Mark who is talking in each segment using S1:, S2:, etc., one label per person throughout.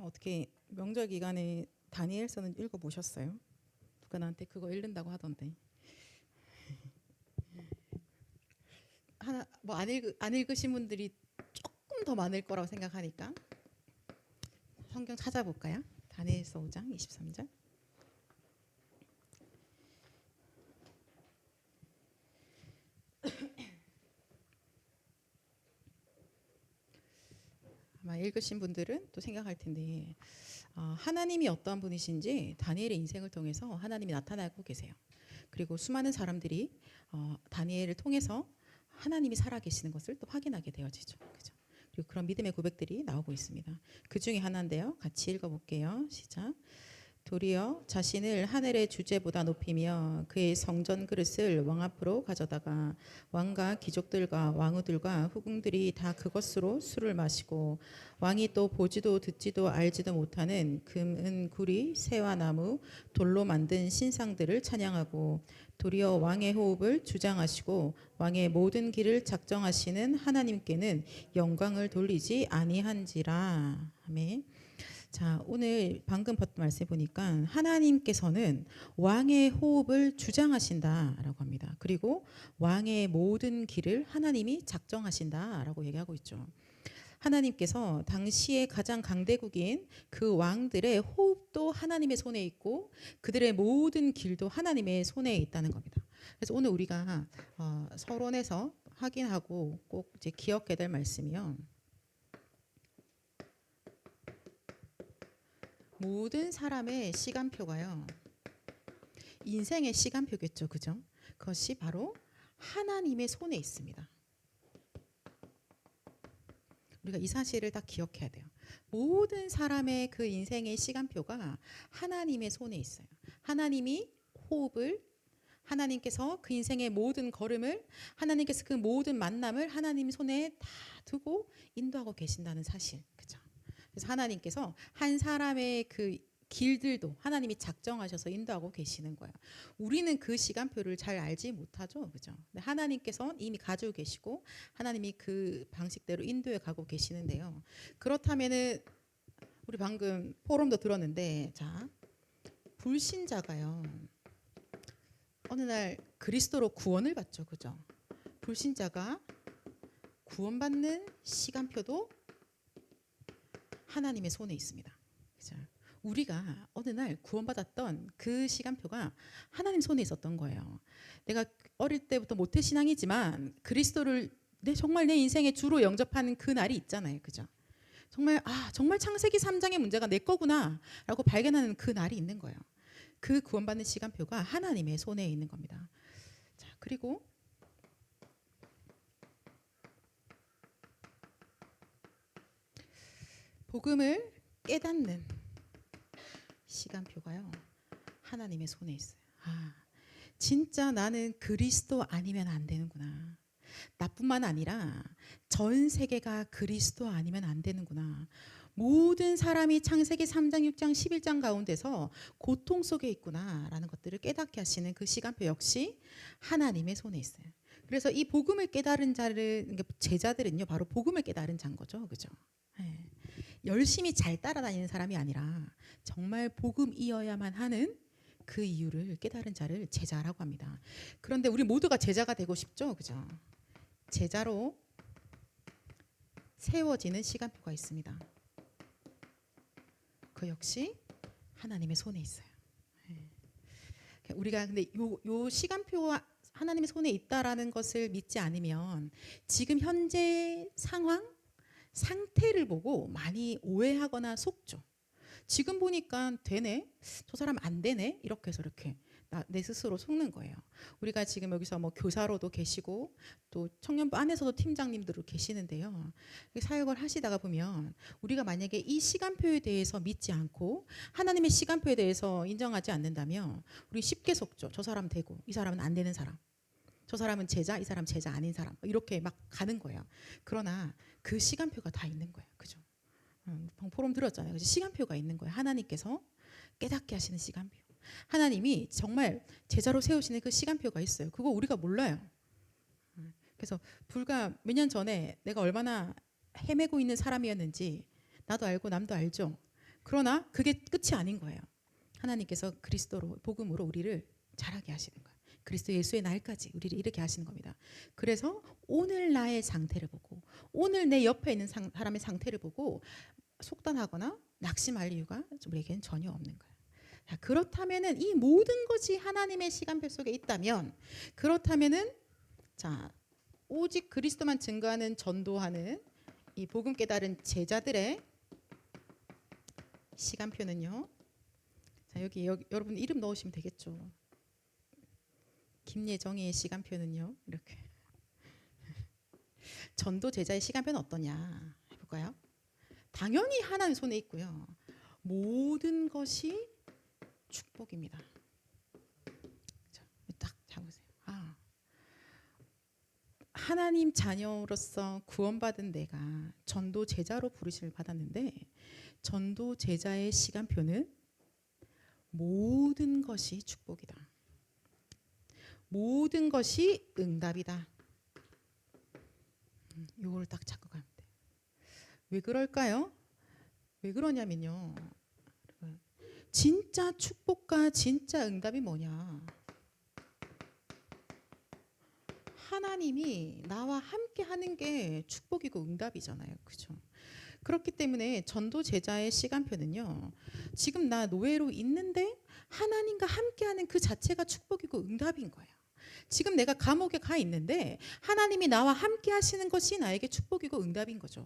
S1: 어떻게 명절 기간에 다니엘서는 읽어보셨어요? 누가 나한테 그거 읽는다고 하던데. 하나 뭐 안 읽으신 분들이 조금 더 많을 거라고 생각하니까 성경 찾아볼까요? 다니엘서 5장 23절. 아마 읽으신 분들은 또 생각할 텐데 하나님이 어떠한 분이신지 다니엘의 인생을 통해서 하나님이 나타나고 계세요. 그리고 수많은 사람들이 다니엘을 통해서 하나님이 살아계시는 것을 또 확인하게 되어지죠. 그죠? 그리고 그런 믿음의 고백들이 나오고 있습니다. 그 중에 하나인데요. 같이 읽어볼게요. 시작. 도리어 자신을 하늘의 주제보다 높이며 그의 성전 그릇을 왕 앞으로 가져다가 왕과 귀족들과 왕후들과 후궁들이 다 그것으로 술을 마시고 왕이 또 보지도 듣지도 알지도 못하는 금, 은, 구리, 새와 나무, 돌로 만든 신상들을 찬양하고 도리어 왕의 호흡을 주장하시고 왕의 모든 길을 작정하시는 하나님께는 영광을 돌리지 아니한지라. 아멘. 자, 오늘 방금 봤던 말씀 보니까 하나님께서는 왕의 호흡을 주장하신다라고 합니다. 그리고 왕의 모든 길을 하나님이 작정하신다라고 얘기하고 있죠. 하나님께서 당시에 가장 강대국인 그 왕들의 호흡도 하나님의 손에 있고 그들의 모든 길도 하나님의 손에 있다는 겁니다. 그래서 오늘 우리가 서론에서 확인하고 꼭 이제 기억해야 될 말씀이요. 모든 사람의 시간표가요. 인생의 시간표겠죠. 그죠? 그것이 바로 하나님의 손에 있습니다. 우리가 이 사실을 다 기억해야 돼요. 모든 사람의 그 인생의 시간표가 하나님의 손에 있어요. 하나님이 호흡을 하나님께서 그 인생의 모든 걸음을 하나님께서 그 모든 만남을 하나님 손에 다 두고 인도하고 계신다는 사실. 그죠? 그래서 하나님께서 한 사람의 그 길들도 하나님이 작정하셔서 인도하고 계시는 거예요. 우리는 그 시간표를 잘 알지 못하죠. 그죠? 근데 하나님께서는 이미 가지고 계시고 하나님이 그 방식대로 인도해 가고 계시는데요. 그렇다면은 우리 방금 포럼도 들었는데 자, 불신자가요. 어느 날 그리스도로 구원을 받죠. 그죠? 불신자가 구원받는 시간표도 하나님의 손에 있습니다. 그죠? 우리가 어느 날 구원받았던 그 시간표가 하나님 손에 있었던 거예요. 내가 어릴 때부터 모태신앙이지만 그리스도를 정말 내 인생의 주로 영접하는 그 날이 있잖아요. 그죠? 정말 창세기 3장의 문제가 내 거구나 라고 발견하는 그 날이 있는 거예요. 그 구원받는 시간표가 하나님의 손에 있는 겁니다. 자, 그리고 복음을 깨닫는 시간표가요. 하나님의 손에 있어요. 진짜 나는 그리스도 아니면 안 되는구나. 나뿐만 아니라 전 세계가 그리스도 아니면 안 되는구나. 모든 사람이 창세기 3장, 6장, 11장 가운데서 고통 속에 있구나라는 것들을 깨닫게 하시는 그 시간표 역시 하나님의 손에 있어요. 그래서 이 복음을 깨달은 제자들은요, 바로 복음을 깨달은 자인 거죠. 그죠? 네. 열심히 잘 따라다니는 사람이 아니라 정말 복음이어야만 하는 그 이유를 깨달은 자를 제자라고 합니다. 그런데 우리 모두가 제자가 되고 싶죠? 그죠? 제자로 세워지는 시간표가 있습니다. 그 역시 하나님의 손에 있어요. 우리가 근데 요 시간표가 하나님의 손에 있다라는 것을 믿지 않으면 지금 현재 상태를 보고 많이 오해하거나 속죠. 지금 보니까 되네, 저 사람 안 되네, 이렇게 해서 이렇게 내 스스로 속는 거예요. 우리가 지금 여기서 뭐 교사로도 계시고 또 청년부 안에서도 팀장님들로 계시는데요. 사역을 하시다가 보면 우리가 만약에 이 시간표에 대해서 믿지 않고 하나님의 시간표에 대해서 인정하지 않는다면 우리 쉽게 속죠. 저 사람 되고 이 사람은 안 되는 사람. 저 사람은 제자, 이 사람 제자 아닌 사람. 이렇게 막 가는 거예요. 그러나 그 시간표가 다 있는 거예요. 그죠? 포럼 들었잖아요. 그래서 시간표가 있는 거예요. 하나님께서 깨닫게 하시는 시간표. 하나님이 정말 제자로 세우시는 그 시간표가 있어요. 그거 우리가 몰라요. 그래서 불과 몇 년 전에 내가 얼마나 헤매고 있는 사람이었는지 나도 알고 남도 알죠. 그러나 그게 끝이 아닌 거예요. 하나님께서 그리스도로 복음으로 우리를 자라게 하시는 거예요. 그리스도 예수의 날까지 우리를 이렇게 하시는 겁니다. 그래서 오늘 나의 상태를 보고 오늘 내 옆에 있는 사람의 상태를 보고 속단하거나 낙심할 이유가 우리에게는 전혀 없는 거예요. 자, 그렇다면은 이 모든 것이 하나님의 시간표 속에 있다면 그렇다면은 자 오직 그리스도만 증거하는 전도하는 이 복음 깨달은 제자들의 시간표는요. 자 여기 여러분 이름 넣으시면 되겠죠. 김예정의 시간표는요. 이렇게 전도 제자의 시간표는 어떠냐 해볼까요? 당연히 하나님 손에 있고요. 모든 것이 축복입니다. 자, 딱 잡으세요. 하나님 자녀로서 구원받은 내가 전도 제자로 부르심을 받았는데 전도 제자의 시간표는 모든 것이 축복이다. 모든 것이 응답이다. 이걸 딱 잡고 가면 돼. 왜 그럴까요? 왜 그러냐면요. 진짜 축복과 진짜 응답이 뭐냐? 하나님이 나와 함께 하는 게 축복이고 응답이잖아요. 그죠? 그렇기 때문에 전도 제자의 시간표는요. 지금 나 노예로 있는데 하나님과 함께하는 그 자체가 축복이고 응답인 거예요. 지금 내가 감옥에 가 있는데 하나님이 나와 함께 하시는 것이 나에게 축복이고 응답인 거죠.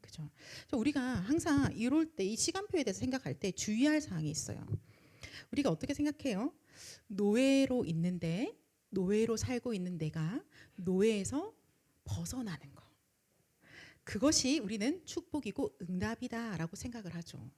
S1: 그죠? 우리가 항상 이럴 때 이 시간표에 대해서 생각할 때 주의할 사항이 있어요. 우리가 어떻게 생각해요? 노예로 있는데 노예로 살고 있는 내가 노예에서 벗어나는 거. 그것이 우리는 축복이고 응답이다라고 생각을 하죠.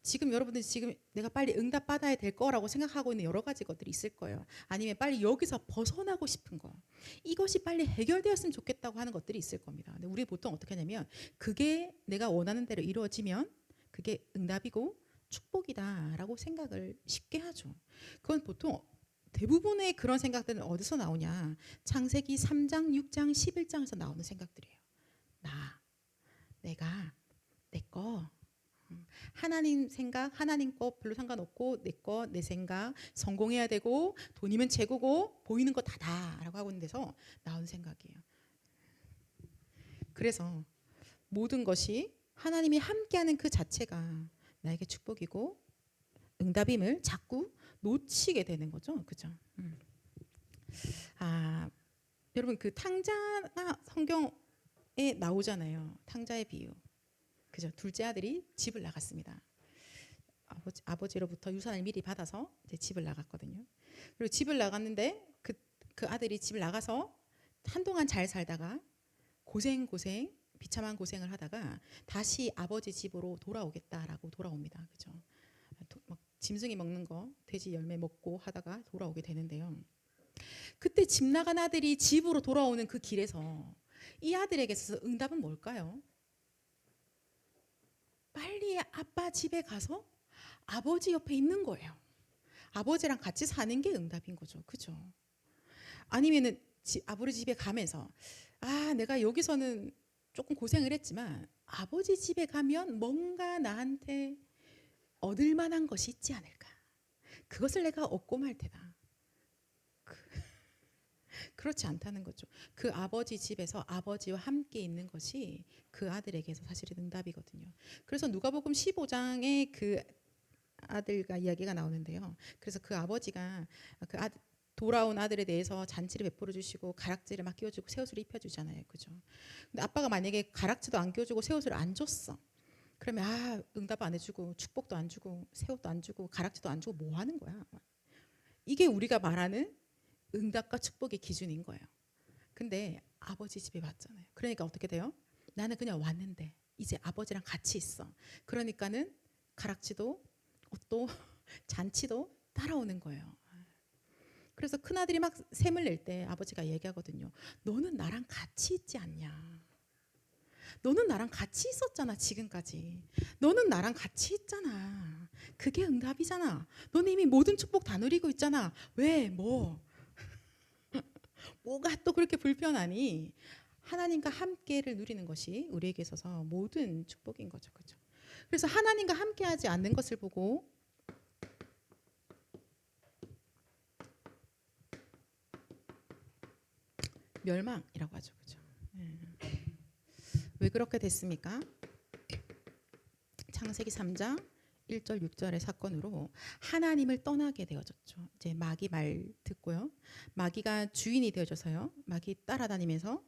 S1: 지금 여러분들 지금 내가 빨리 응답 받아야 될 거라고 생각하고 있는 여러 가지 것들이 있을 거예요. 아니면 빨리 여기서 벗어나고 싶은 거. 이것이 빨리 해결되었으면 좋겠다고 하는 것들이 있을 겁니다. 근데 우리 보통 어떻게 하냐면 그게 내가 원하는 대로 이루어지면 그게 응답이고 축복이다라고 생각을 쉽게 하죠. 그건 보통 대부분의 그런 생각들은 어디서 나오냐? 창세기 3장, 6장, 11장에서 나오는 생각들이에요. 내가, 내 거, 하나님 생각, 하나님 거 별로 상관없고 내 거, 내 생각, 성공해야 되고 돈이면 최고고 보이는 거 다다라고 하고 있는 데서 나온 생각이에요. 그래서 모든 것이 하나님이 함께하는 그 자체가 나에게 축복이고 응답임을 자꾸 놓치게 되는 거죠. 그죠? 여러분 그 탕자나 성경에 나오잖아요. 탕자의 비유. 그죠? 둘째 아들이 집을 나갔습니다. 아버지로부터 유산을 미리 받아서 이제 집을 나갔거든요. 그리고 집을 나갔는데 그 아들이 집을 나가서 한동안 잘 살다가 고생 비참한 고생을 하다가 다시 아버지 집으로 돌아오겠다라고 돌아옵니다. 그죠? 막 짐승이 먹는 거 돼지 열매 먹고 하다가 돌아오게 되는데요. 그때 집 나간 아들이 집으로 돌아오는 그 길에서 이 아들에게 있어서 응답은 뭘까요? 빨리 아빠 집에 가서 아버지 옆에 있는 거예요. 아버지랑 같이 사는 게 응답인 거죠. 그죠? 아니면은 아버지 집에 가면서 내가 여기서는 조금 고생을 했지만 아버지 집에 가면 뭔가 나한테 얻을 만한 것이 있지 않을까. 그것을 내가 얻고 말 테다. 그렇지 않다는 거죠. 그 아버지 집에서 아버지와 함께 있는 것이 그 아들에게서 사실은 응답이거든요. 그래서 누가복음 15장에 그 아들과 이야기가 나오는데요. 그래서 그 아버지가 돌아온 아들에 대해서 잔치를 베풀어 주시고 가락지를 막 끼워주고 새 옷을 입혀주잖아요. 그죠? 근데 아빠가 만약에 가락지도 안 끼워주고 새 옷을 안 줬어. 그러면 응답 안 해주고 축복도 안 주고 새 옷도 안 주고 가락지도 안 주고 뭐 하는 거야? 이게 우리가 말하는 응답과 축복의 기준인 거예요. 근데 아버지 집에 왔잖아요. 그러니까 어떻게 돼요? 나는 그냥 왔는데 이제 아버지랑 같이 있어. 그러니까는 가락지도 옷도 잔치도 따라오는 거예요. 그래서 큰아들이 막 샘을 낼 때 아버지가 얘기하거든요. 너는 나랑 같이 있지 않냐. 너는 나랑 같이 있었잖아 지금까지. 너는 나랑 같이 있잖아. 그게 응답이잖아. 너는 이미 모든 축복 다 누리고 있잖아. 왜? 뭐가 또 그렇게 불편하니? 하나님과 함께를 누리는 것이 우리에게 있어서 모든 축복인 거죠. 그렇죠? 그래서 하나님과 함께하지 않는 것을 보고 멸망이라고 하죠. 그죠? 왜 그렇게 됐습니까? 창세기 3장 1절 6절의 사건으로 하나님을 떠나게 되어졌죠. 이제 마귀 말 듣고요. 마귀가 주인이 되어져서요. 마귀 따라다니면서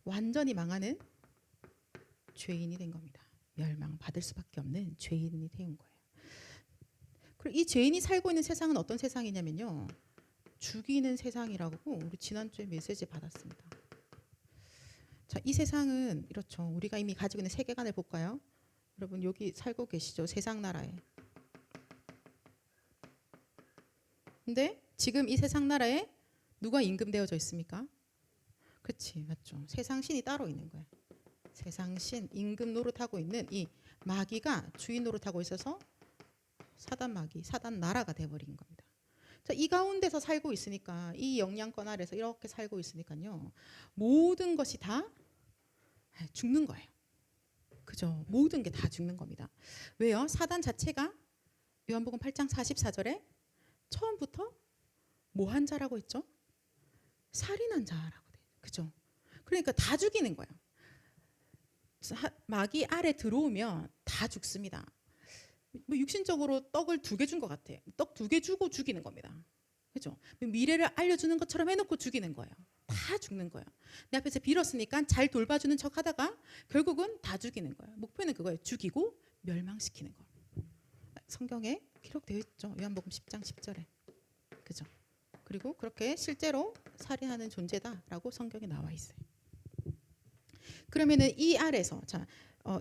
S1: 완전히 망하는 죄인이 된 겁니다. 멸망받을 수밖에 없는 죄인이 된 거예요. 그리고 이 죄인이 살고 있는 세상은 어떤 세상이냐면요. 죽이는 세상이라고 우리 지난주에 메시지 받았습니다. 자, 이 세상은 이렇죠. 우리가 이미 가지고 있는 세계관을 볼까요? 여러분 여기 살고 계시죠? 세상 나라에. 근데 지금 이 세상 나라에 누가 임금되어져 있습니까? 그렇지, 맞죠. 세상 신이 따로 있는 거예요. 세상 신, 임금 노릇하고 있는 이 마귀가 주인 노릇하고 있어서 사단 마귀, 사단 나라가 돼버린 겁니다. 자, 이 가운데서 살고 있으니까 이 영향권 아래서 이렇게 살고 있으니까요. 모든 것이 다 죽는 거예요. 그죠? 모든 게 다 죽는 겁니다. 왜요? 사단 자체가 요한복음 8장 44절에 처음부터 뭐 한 자라고 했죠? 살인한 자라고 돼요. 그죠? 그러니까 다 죽이는 거예요. 마귀 아래 들어오면 다 죽습니다. 뭐 육신적으로 떡을 2개 준 것 같아. 떡 2개 주고 죽이는 겁니다. 그죠? 미래를 알려주는 것처럼 해놓고 죽이는 거예요. 다 죽는 거예요. 내 앞에서 빌었으니까 잘 돌봐주는 척 하다가 결국은 다 죽이는 거예요. 목표는 그거예요. 죽이고 멸망시키는 거. 성경에 기록되어 있죠. 요한복음 10장 10절에. 그죠? 그리고 그렇게 실제로 살인하는 존재다라고 성경에 나와 있어요. 그러면은 이 아래서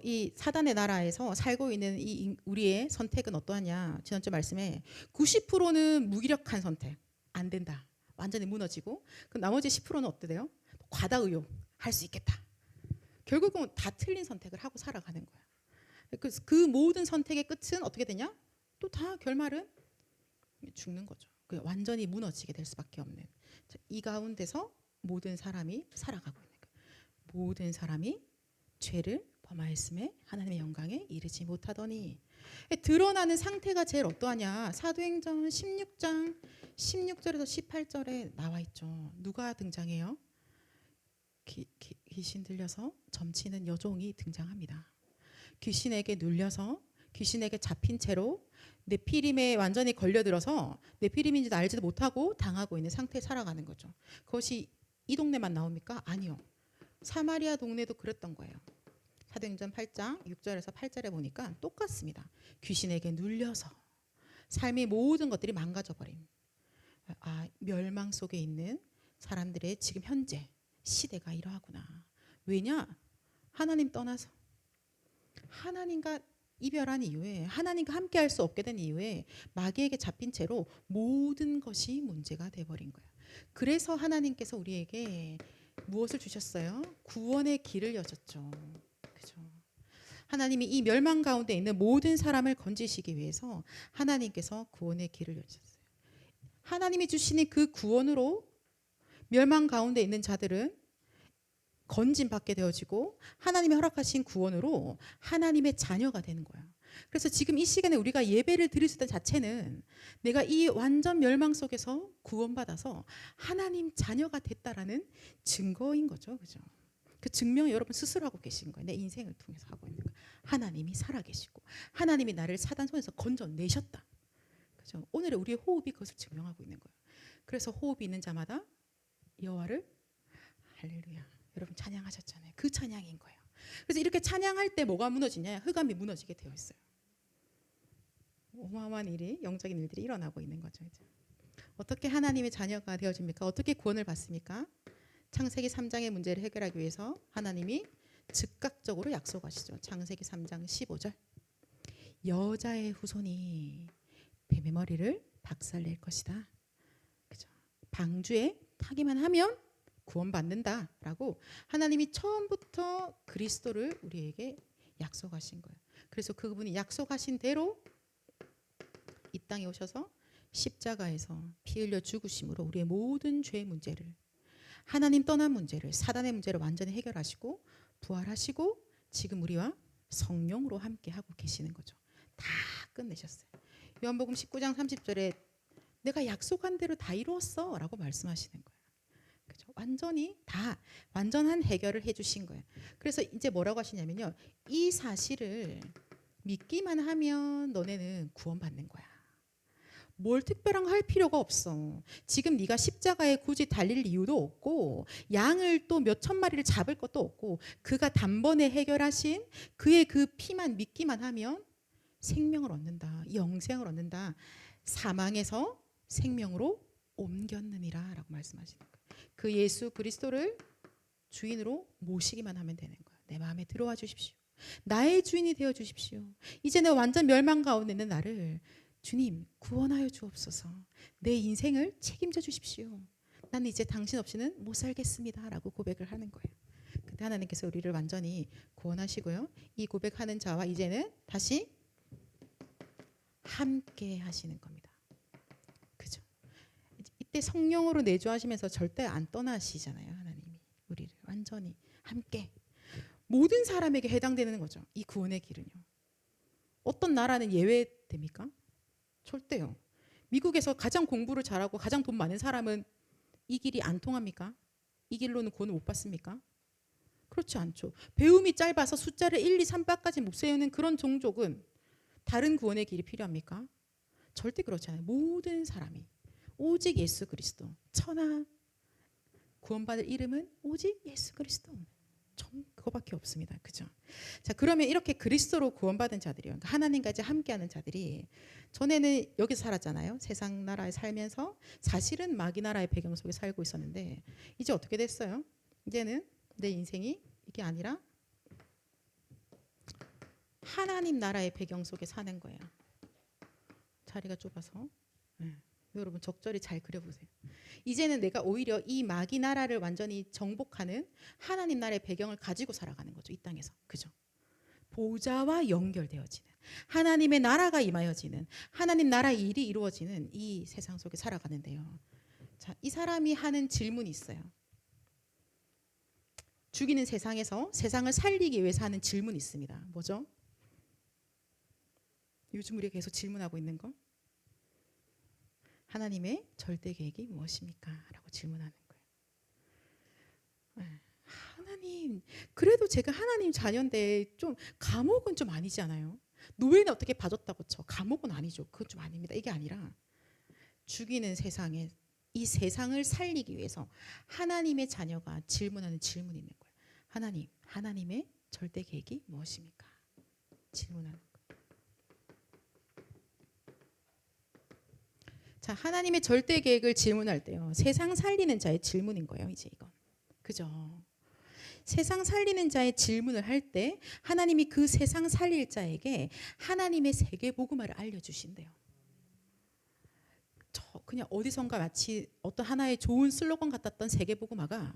S1: 이 사단의 나라에서 살고 있는 이 우리의 선택은 어떠하냐? 지난주 말씀에 90%는 무기력한 선택. 안 된다. 완전히 무너지고 그 나머지 10%는 어때 돼요? 과다 의욕. 할 수 있겠다. 결국은 다 틀린 선택을 하고 살아가는 거야. 그 모든 선택의 끝은 어떻게 되냐? 또 다 결말은 죽는 거죠. 완전히 무너지게 될 수밖에 없는. 이 가운데서 모든 사람이 살아가고 있는 거예요. 모든 사람이 죄를 범하였음에 하나님의 영광에 이르지 못하더니. 드러나는 상태가 제일 어떠하냐? 사도행전 16장 16절에서 18절에 나와 있죠. 누가 등장해요? 귀신 들려서 점치는 여종이 등장합니다. 귀신에게 눌려서 귀신에게 잡힌 채로 네피림에 완전히 걸려들어서 네피림인지도 알지도 못하고 당하고 있는 상태에 살아가는 거죠. 그것이 이 동네만 나옵니까? 아니요. 사마리아 동네도 그랬던 거예요. 사도행전 8장 6절에서 8절에 보니까 똑같습니다. 귀신에게 눌려서 삶의 모든 것들이 망가져버림. 멸망 속에 있는 사람들의 지금 현재 시대가 이러하구나. 왜냐? 하나님 떠나서 하나님과 이별한 이후에 하나님과 함께 할 수 없게 된 이후에 마귀에게 잡힌 채로 모든 것이 문제가 돼버린 거예요. 그래서 하나님께서 우리에게 무엇을 주셨어요? 구원의 길을 여셨죠. 그죠? 하나님이 이 멸망 가운데 있는 모든 사람을 건지시기 위해서 하나님께서 구원의 길을 여셨어요. 하나님이 주시는 그 구원으로 멸망 가운데 있는 자들은 건진받게 되어지고 하나님이 허락하신 구원으로 하나님의 자녀가 되는 거예요. 그래서 지금 이 시간에 우리가 예배를 드릴 수 있다는 자체는 내가 이 완전 멸망 속에서 구원받아서 하나님 자녀가 됐다라는 증거인 거죠. 그죠? 그 증명을 여러분 스스로 하고 계신 거예요. 내 인생을 통해서 하고 있는 거예요. 하나님이 살아계시고 하나님이 나를 사단 손에서 건져내셨다. 그죠? 오늘의 우리의 호흡이 그것을 증명하고 있는 거예요. 그래서 호흡이 있는 자마다 여호와를 할렐루야. 여러분 찬양하셨잖아요. 그 찬양인 거예요. 그래서 이렇게 찬양할 때 뭐가 무너지냐? 흑암이 무너지게 되어 있어요. 어마어마한 일이, 영적인 일들이 일어나고 있는 거죠. 이제. 어떻게 하나님의 자녀가 되어집니까? 어떻게 구원을 받습니까? 창세기 3장의 문제를 해결하기 위해서 하나님이 즉각적으로 약속하시죠. 창세기 3장 15절. 여자의 후손이 뱀의 머리를 박살낼 것이다. 그죠? 방주에 타기만 하면 구원받는다라고 하나님이 처음부터 그리스도를 우리에게 약속하신 거예요. 그래서 그분이 약속하신 대로 이 땅에 오셔서 십자가에서 피 흘려 죽으심으로 우리의 모든 죄의 문제를, 하나님 떠난 문제를, 사단의 문제를 완전히 해결하시고 부활하시고 지금 우리와 성령으로 함께 하고 계시는 거죠. 다 끝내셨어요. 요한복음 19장 30절에 내가 약속한 대로 다 이루었어 라고 말씀하시는 거예요. 그죠? 완전히 다 완전한 해결을 해주신 거예요. 그래서 이제 뭐라고 하시냐면요, 이 사실을 믿기만 하면 너네는 구원받는 거야. 뭘 특별한 거 할 필요가 없어. 지금 네가 십자가에 굳이 달릴 이유도 없고 양을 또 몇 천 마리를 잡을 것도 없고 그가 단번에 해결하신 그의 그 피만 믿기만 하면 생명을 얻는다. 영생을 얻는다. 사망에서 생명으로 옮겼느니라 라고 말씀하시는 거예요. 그 예수 그리스도를 주인으로 모시기만 하면 되는 거예요. 내 마음에 들어와 주십시오. 나의 주인이 되어 주십시오. 이제 내 완전 멸망 가운데 있는 나를 주님 구원하여 주옵소서. 내 인생을 책임져 주십시오. 난 이제 당신 없이는 못 살겠습니다 라고 고백을 하는 거예요. 그때 하나님께서 우리를 완전히 구원하시고요, 이 고백하는 자와 이제는 다시 함께 하시는 겁니다. 그죠? 이때 성령으로 내주하시면서 절대 안 떠나시잖아요. 하나님이 우리를 완전히 함께, 모든 사람에게 해당되는 거죠. 이 구원의 길은요. 어떤 나라는 예외됩니까? 절대요. 미국에서 가장 공부를 잘하고 가장 돈 많은 사람은 이 길이 안 통합니까? 이 길로는 구원을 못 받습니까? 그렇지 않죠. 배움이 짧아서 숫자를 1, 2, 3바까지 못 세우는 그런 종족은 다른 구원의 길이 필요합니까? 절대 그렇지 않아요. 모든 사람이 오직 예수 그리스도, 천하 구원받을 이름은 오직 예수 그리스도, 그거밖에 없습니다. 그죠? 자, 그러면 이렇게 그리스도로 구원받은 자들이요, 그러니까 하나님과 이제 함께하는 자들이 전에는 여기서 살았잖아요. 세상 나라에 살면서 사실은 마귀 나라의 배경 속에 살고 있었는데 이제 어떻게 됐어요? 이제는 내 인생이 이게 아니라 하나님 나라의 배경 속에 사는 거예요. 자리가 좁아서. 네. 여러분 적절히 잘 그려보세요. 이제는 내가 오히려 이 마귀 나라를 완전히 정복하는 하나님 나라의 배경을 가지고 살아가는 거죠. 이 땅에서. 그죠? 보좌와 연결되어지는, 하나님의 나라가 임하여지는, 하나님 나라의 일이 이루어지는 이 세상 속에 살아가는데요. 자, 이 사람이 하는 질문이 있어요. 죽이는 세상에서 세상을 살리기 위해서 하는 질문이 있습니다. 뭐죠? 요즘 우리가 계속 질문하고 있는 거. 하나님의 절대 계획이 무엇입니까? 라고 질문하는 거예요. 하나님, 그래도 제가 하나님 자녀인데 좀 감옥은 좀 아니지 않아요? 노예는 어떻게 봐줬다고 쳐? 감옥은 아니죠. 그건 좀 아닙니다. 이게 아니라 죽이는 세상에 이 세상을 살리기 위해서 하나님의 자녀가 질문하는 질문이 있는 거예요. 하나님, 하나님의 절대 계획이 무엇입니까? 질문하는 거예요. 자, 하나님의 절대 계획을 질문할 때요, 세상 살리는 자의 질문인 거예요. 이제 이건. 그죠? 세상 살리는 자의 질문을 할 때 하나님이 그 세상 살릴 자에게 하나님의 세계 복음화를 알려주신대요. 저 그냥 어디선가 마치 어떤 하나의 좋은 슬로건 같았던 세계 복음화가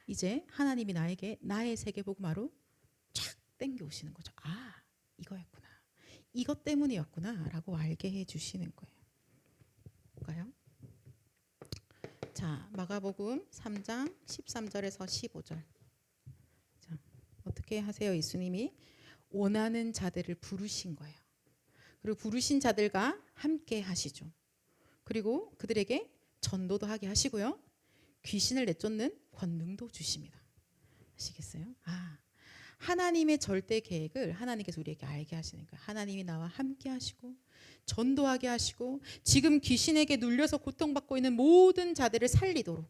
S1: 이제 하나님이 나에게 나의 세계 복음화로 쫙 땡겨 오시는 거죠. 아, 이거였구나. 이것 때문이었구나 라고 알게 해주시는 거예요. 볼까요? 자, 마가복음 3장 13절에서 15절. 자, 어떻게 하세요? 예수님이 원하는 자들을 부르신 거예요. 그리고 부르신 자들과 함께 하시죠. 그리고 그들에게 전도도 하게 하시고요, 귀신을 내쫓는 권능도 주십니다. 아시겠어요? 아, 하나님의 절대 계획을 하나님께서 우리에게 알게 하시는 거예요. 하나님이 나와 함께 하시고 전도하게 하시고 지금 귀신에게 눌려서 고통받고 있는 모든 자들을 살리도록,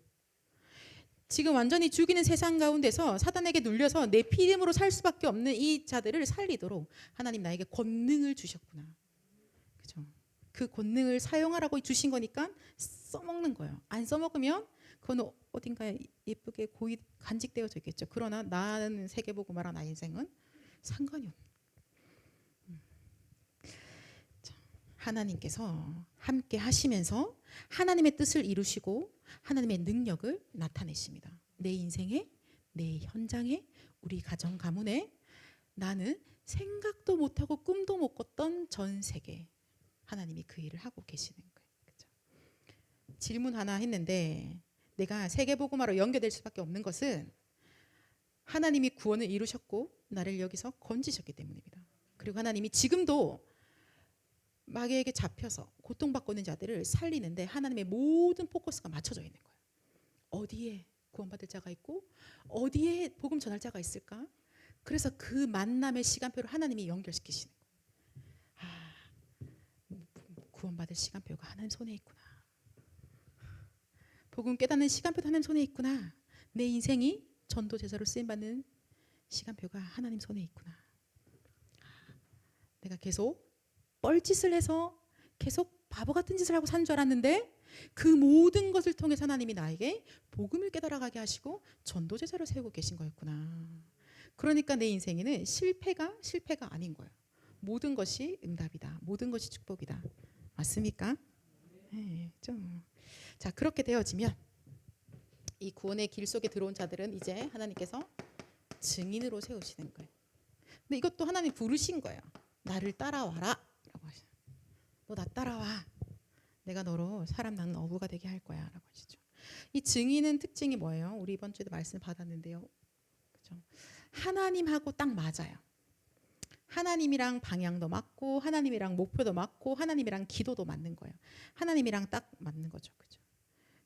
S1: 지금 완전히 죽이는 세상 가운데서 사단에게 눌려서 내 피임으로 살 수밖에 없는 이 자들을 살리도록 하나님 나에게 권능을 주셨구나. 그죠? 그 권능을 사용하라고 주신 거니까 써먹는 거예요. 안 써먹으면 그건 어딘가에 예쁘게 고이 간직되어져 있겠죠. 그러나 나는 세계복음화랑 나의 인생은 상관이 없는. 하나님께서 함께 하시면서 하나님의 뜻을 이루시고 하나님의 능력을 나타내십니다. 내 인생에, 내 현장에, 우리 가정 가문에, 나는 생각도 못하고 꿈도 못 꿨던 전 세계 하나님이 그 일을 하고 계시는 거예요. 그렇죠? 질문 하나 했는데 내가 세계복음화로 연결될 수밖에 없는 것은 하나님이 구원을 이루셨고 나를 여기서 건지셨기 때문입니다. 그리고 하나님이 지금도 마귀에게 잡혀서 고통받고 있는 자들을 살리는데 하나님의 모든 포커스가 맞춰져 있는 거예요. 어디에 구원받을 자가 있고 어디에 복음 전할 자가 있을까? 그래서 그 만남의 시간표를 하나님이 연결시키시는 거예요. 아, 구원받을 시간표가 하나님 손에 있구나. 복음 깨닫는 시간표도 하나님 손에 있구나. 내 인생이 전도 제사로 쓰임받는 시간표가 하나님 손에 있구나. 내가 계속 뻘짓을 해서 계속 바보 같은 짓을 하고 산 줄 알았는데 그 모든 것을 통해서 하나님이 나에게 복음을 깨달아가게 하시고 전도 제사를 세우고 계신 거였구나. 그러니까 내 인생에는 실패가 아닌 거예요. 모든 것이 응답이다. 모든 것이 축복이다. 맞습니까? 네, 좀. 자, 그렇게 되어지면 이 구원의 길 속에 들어온 자들은 이제 하나님께서 증인으로 세우시는 거예요. 근데 이것도 하나님 부르신 거예요. 나를 따라와라 라고 하시죠. 너 나 따라와. 내가 너로 사람 낳는 어부가 되게 할 거야 라고 하시죠. 이 증인은 특징이 뭐예요? 우리 이번 주에도 말씀을 받았는데요. 그렇죠? 하나님하고 딱 맞아요. 하나님이랑 방향도 맞고 하나님이랑 목표도 맞고 하나님이랑 기도도 맞는 거예요. 하나님이랑 딱 맞는 거죠. 그죠?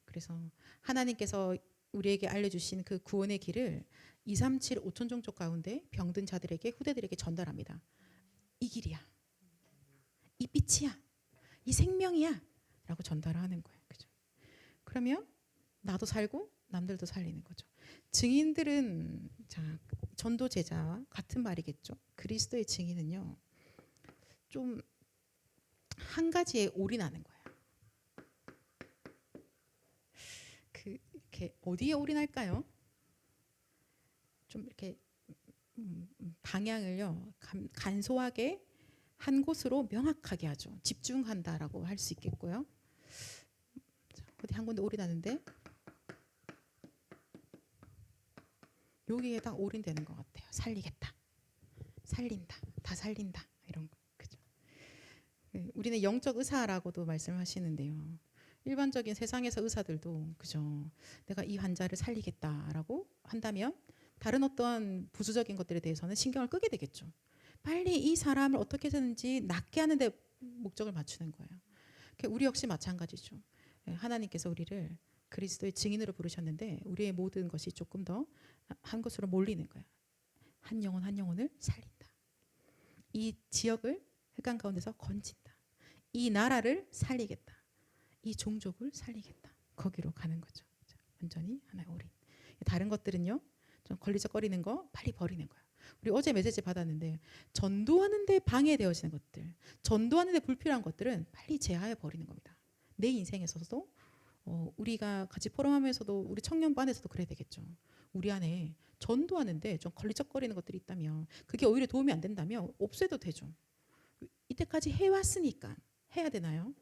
S1: 그래서 하나님께서 우리에게 알려주신 그 구원의 길을 237 5천 종족 가운데 병든 자들에게 후대들에게 전달합니다. 이 길이야. 이 빛이야. 이 생명이야. 라고 전달을 하는 거예요. 그죠? 그러면 나도 살고 남들도 살리는 거죠. 증인들은 자, 전도 제자와 같은 말이겠죠. 그리스도의 증인은요. 좀 한 가지에 올인하는 거예요. 이렇게 어디에 올인할까요? 좀 이렇게 방향을요. 간소하게 한 곳으로 명확하게 하죠. 집중한다라고 할 수 있겠고요. 자, 어디 한 군데 올인하는데 여기에 딱 올인되는 것 같아요. 살리겠다, 살린다, 다 살린다 이런 거. 그죠? 우리는 영적 의사라고도 말씀하시는데요. 일반적인 세상에서 의사들도 그죠? 내가 이 환자를 살리겠다라고 한다면 다른 어떤 부수적인 것들에 대해서는 신경을 끄게 되겠죠. 빨리 이 사람을 어떻게 해서든지 낫게 하는 데 목적을 맞추는 거예요. 우리 역시 마찬가지죠. 하나님께서 우리를 그리스도의 증인으로 부르셨는데 우리의 모든 것이 조금 더 한 곳으로 몰리는 거예요. 한 영혼 한 영혼을 살린다. 이 지역을 흑암 가운데서 건진다. 이 나라를 살리겠다. 이 종족을 살리겠다. 거기로 가는 거죠. 완전히 하나의 올인. 다른 것들은요. 좀 걸리적거리는 거 빨리 버리는 거예요. 우리 어제 메시지 받았는데 전도하는데 방해되어지는 것들, 전도하는데 불필요한 것들은 빨리 제하해 버리는 겁니다. 내 인생에서도 우리가 같이 포럼하면서도 우리 청년반에서도 그래야 되겠죠. 우리 안에 전도하는데 좀 걸리적거리는 것들이 있다면 그게 오히려 도움이 안 된다면 없애도 되죠. 이때까지 해왔으니까 해야 되나요?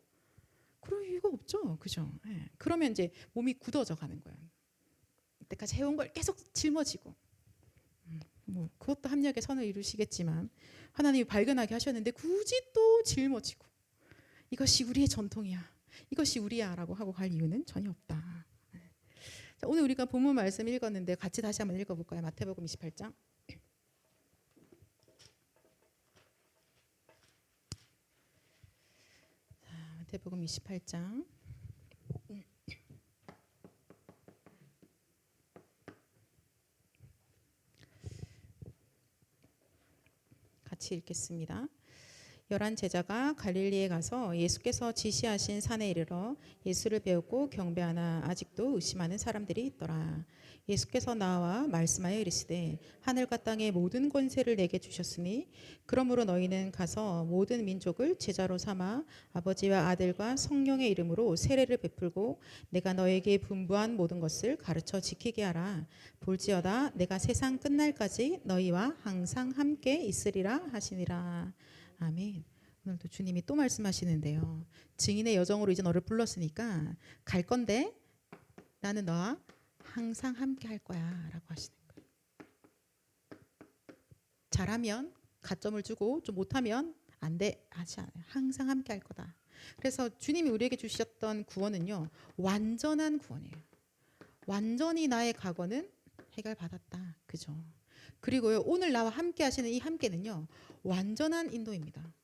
S1: 그럴 이유가 없죠. 그죠? 네. 그러면 이제 몸이 굳어져 가는 거예요. 이때까지 해온 걸 계속 짊어지고 뭐 그것도 합력의 선을 이루시겠지만 하나님이 발견하게 하셨는데 굳이 또 짊어지고 이것이 우리의 전통이야. 이것이 우리야 라고 하고 갈 이유는 전혀 없다. 자, 오늘 우리가 본문 말씀 읽었는데 같이 다시 한번 읽어볼까요? 마태복음 28장. 자, 마태복음 28장. 같이 읽겠습니다. 11 제자가 갈릴리에 가서 예수께서 지시하신 산에 이르러 예수를 배우고 경배하나 아직도 의심하는 사람들이 있더라. 예수께서 나와 말씀하여 이르시되 하늘과 땅의 모든 권세를 내게 주셨으니 그러므로 너희는 가서 모든 민족을 제자로 삼아 아버지와 아들과 성령의 이름으로 세례를 베풀고 내가 너에게 분부한 모든 것을 가르쳐 지키게 하라. 볼지어다 내가 세상 끝날까지 너희와 항상 함께 있으리라 하시니라. 아멘. 오늘도 주님이 또 말씀하시는데요. 증인의 여정으로 이제 너를 불렀으니까 갈 건데 나는 너와 항상 함께 할 거야 라고 하시는 거예요. 잘하면 가점을 주고 좀 못하면 안 돼 하지 않아요. 항상 함께 할 거다. 그래서 주님이 우리에게 주셨던 구원은요. 완전한 구원이에요. 완전히 나의 과거는 해결받았다. 그죠? 그리고요, 오늘 나와 함께 하시는 이 함께는요, 완전한 인도입니다.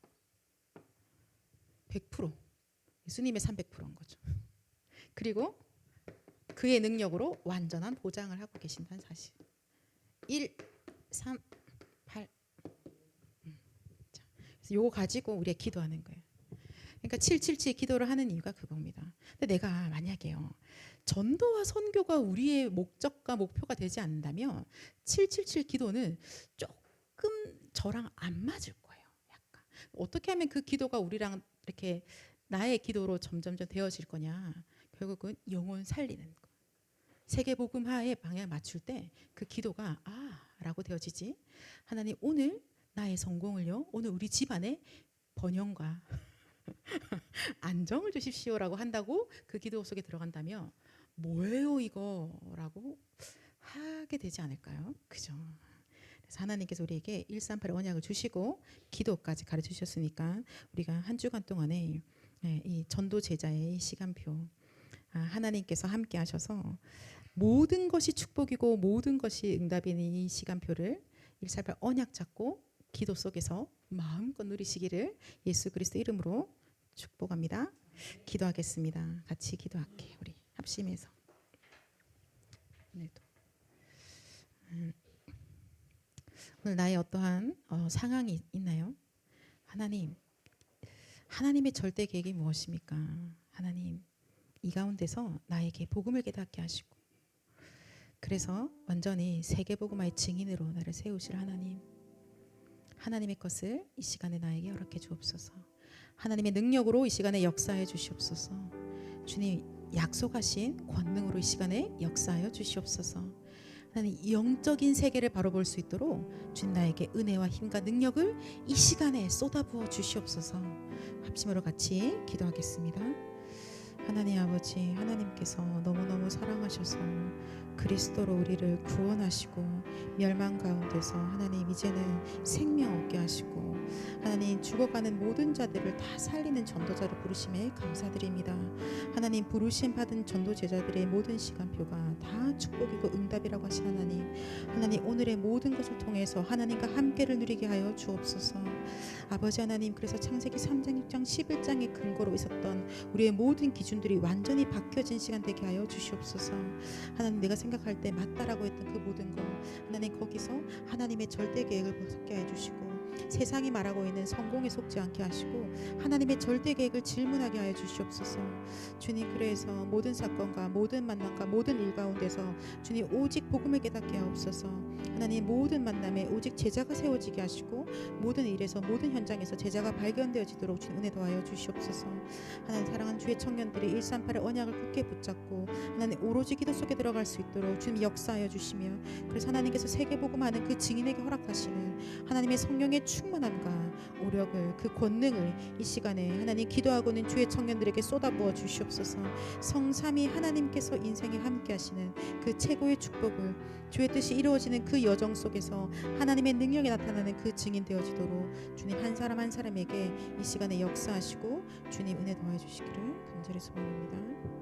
S1: 100%. 예수님의 300%인 거죠. 그리고 그의 능력으로 완전한 보장을 하고 계신다는 사실. 1, 3, 8. 자, 그래서 요거 가지고 우리가 기도하는 거예요. 그러니까 777 기도를 하는 이유가 그겁니다. 근데 내가 만약에요, 전도와 선교가 우리의 목적과 목표가 되지 않는다면 777 기도는 조금 저랑 안 맞을 거예요. 약간 어떻게 하면 그 기도가 우리랑 이렇게 나의 기도로 점점점 되어질 거냐? 결국은 영혼 살리는 거. 세계 복음화의 방향을 맞출 때 그 기도가 라고 되어지지. 하나님, 오늘 나의 성공을요, 오늘 우리 집안에 번영과 안정을 주십시오라고 한다고 그 기도 속에 들어간다면 뭐예요 이거라고 하게 되지 않을까요? 그죠? 그래서 하나님께서 우리에게 138의 언약을 주시고 기도까지 가르쳐 주셨으니까 우리가 한 주간 동안에 이 전도 제자의 시간표, 하나님께서 함께 하셔서 모든 것이 축복이고 모든 것이 응답인 이 시간표를 138 언약 잡고 기도 속에서 마음껏 누리시기를 예수 그리스도 이름으로 축복합니다. 기도하겠습니다. 같이 기도할게요. 우리 합심해서. 오늘도 오늘 나의 어떠한 상황이 있나요? 하나님, 하나님의 절대 계획이 무엇입니까? 하나님, 이 가운데서 나에게 복음을 깨닫게 하시고, 그래서 완전히 세계복음화의 증인으로 나를 세우실 하나님, 하나님의 것을 이 시간에 나에게 허락해 주옵소서. 하나님의 능력으로 이 시간에 역사해 주시옵소서. 주님, 약속하신 권능으로 이 시간에 역사하여 주시옵소서. 하나님, 영적인 세계를 바로 볼 수 있도록 주님 나에게 은혜와 힘과 능력을 이 시간에 쏟아부어 주시옵소서. 합심으로 같이 기도하겠습니다. 하나님 아버지, 하나님께서 너무너무 사랑하셔서 그리스도로 우리를 구원하시고 멸망 가운데서 하나님 이제는 생명 얻게 하시고 하나님 죽어가는 모든 자들을 다 살리는 전도자로 부르심에 감사드립니다. 하나님, 부르심 받은 전도 제자들의 모든 시간표가 다 축복이고 응답이라고 하신 하나님, 하나님 오늘의 모든 것을 통해서 하나님과 함께를 누리게 하여 주옵소서. 아버지 하나님, 그래서 창세기 3장 6장 11장의 근거로 있었던 우리의 모든 기준들이 완전히 바뀌어진 시간 되게 하여 주시옵소서. 하나님, 내가 생각할 때 맞다라고 했던 그 모든 것, 하나님 거기서 하나님의 절대 계획을 벗게 해주시고 세상이 말하고 있는 성공에 속지 않게 하시고 하나님의 절대 계획을 질문하게 하여 주시옵소서. 주님, 그래서 모든 사건과 모든 만남과 모든 일 가운데서 주님 오직 복음을 깨닫게 하옵소서. 하나님, 모든 만남에 오직 제자가 세워지게 하시고 모든 일에서 모든 현장에서 제자가 발견되어지도록 주님 은혜 더하여 주시옵소서. 하나님, 사랑하는 주의 청년들이 138의 언약을 굳게 붙잡고 하나님 오로지 기도 속에 들어갈 수 있도록 주님 역사하여 주시며, 그래서 하나님께서 세계복음하는 그 증인에게 허락하시는 하나님의 성령의 충만함과 오력을, 그 권능을 이 시간에 하나님 기도하고는 주의 청년들에게 쏟아부어 주시옵소서. 성삼위 하나님께서 인생에 함께 하시는 그 최고의 축복을, 주의 뜻이 이루어지는 그 여정 속에서 하나님의 능력이 나타나는 그 증인 되어지도록 주님 한 사람 한 사람에게 이 시간에 역사하시고 주님 은혜 더해 주시기를 간절히 소원합니다.